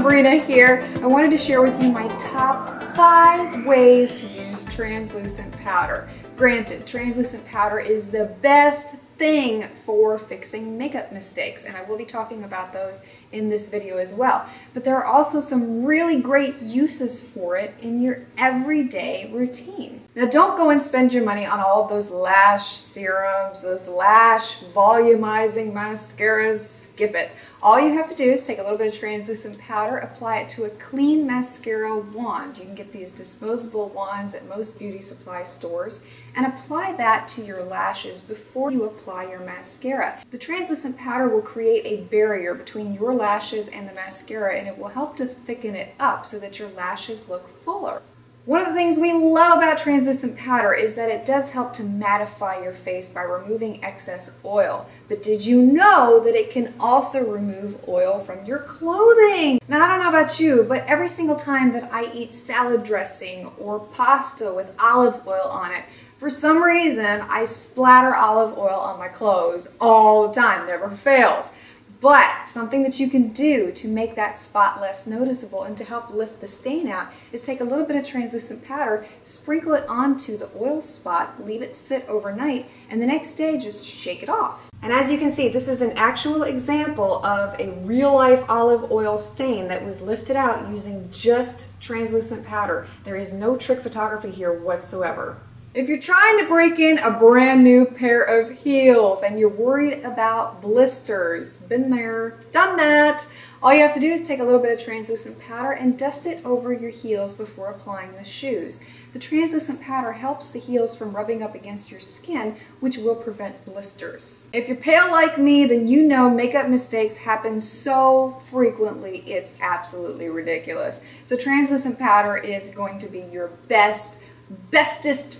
Sabrina here. I wanted to share with you my top 5 ways to use translucent powder. Granted, translucent powder is the best thing for fixing makeup mistakes, and I will be talking about those in this video as well. But there are also some really great uses for it in your everyday routine. Now, don't go and spend your money on all of those lash serums, those lash volumizing mascaras. Skip it. All you have to do is take a little bit of translucent powder, apply it to a clean mascara wand. You can get these disposable wands at most beauty supply stores, and apply that to your lashes before you apply your mascara. The translucent powder will create a barrier between your lashes and the mascara, and it will help to thicken it up so that your lashes look fuller. One of the things we love about translucent powder is that it does help to mattify your face by removing excess oil. But did you know that it can also remove oil from your clothing? Now, I don't know about you, but every single time that I eat salad dressing or pasta with olive oil on it, for some reason I splatter olive oil on my clothes all the time, never fails. But something that you can do to make that spot less noticeable and to help lift the stain out is take a little bit of translucent powder, sprinkle it onto the oil spot, leave it sit overnight, and the next day just shake it off. And as you can see, this is an actual example of a real-life olive oil stain that was lifted out using just translucent powder. There is no trick photography here whatsoever. If you're trying to break in a brand new pair of heels and you're worried about blisters, been there, done that, all you have to do is take a little bit of translucent powder and dust it over your heels before applying the shoes. The translucent powder helps the heels from rubbing up against your skin, which will prevent blisters. If you're pale like me, then you know makeup mistakes happen so frequently, it's absolutely ridiculous. So translucent powder is going to be your bestest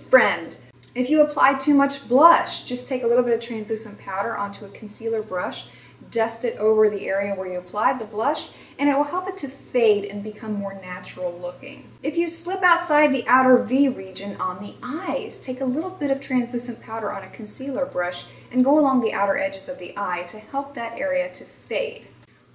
friend. If you apply too much blush, just take a little bit of translucent powder onto a concealer brush, dust it over the area where you applied the blush, and it will help it to fade and become more natural looking. If you slip outside the outer V region on the eyes, take a little bit of translucent powder on a concealer brush and go along the outer edges of the eye to help that area to fade.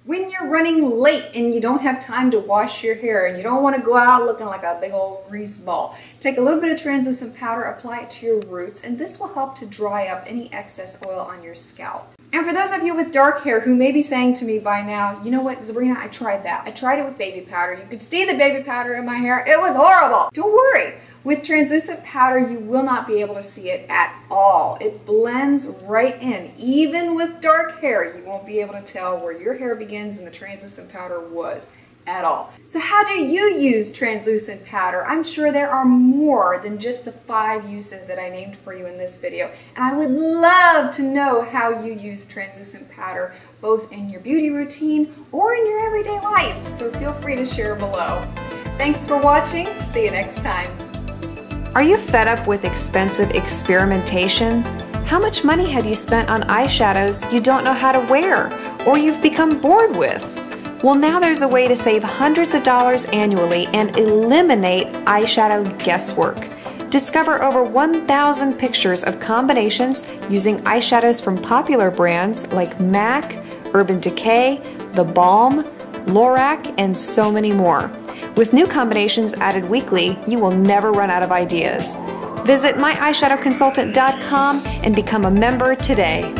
When you're running late and you don't have time to wash your hair and you don't want to go out looking like a big old grease ball, take a little bit of translucent powder, apply it to your roots, and this will help to dry up any excess oil on your scalp. And for those of you with dark hair who may be saying to me by now, you know what, Sabrina, I tried that. I tried it with baby powder. You could see the baby powder in my hair. It was horrible. Don't worry. With translucent powder, you will not be able to see it at all. It blends right in. Even with dark hair, you won't be able to tell where your hair begins and the translucent powder was at all. So how do you use translucent powder? I'm sure there are more than just the 5 uses that I named for you in this video. And I would love to know how you use translucent powder, both in your beauty routine or in your everyday life. So feel free to share below. Thanks for watching. See you next time. Are you fed up with expensive experimentation? How much money have you spent on eyeshadows you don't know how to wear or you've become bored with? Well, now there's a way to save hundreds of dollars annually and eliminate eyeshadow guesswork. Discover over 1,000 pictures of combinations using eyeshadows from popular brands like MAC, Urban Decay, The Balm, Lorac, and so many more. With new combinations added weekly, you will never run out of ideas. Visit myeyeshadowconsultant.com and become a member today.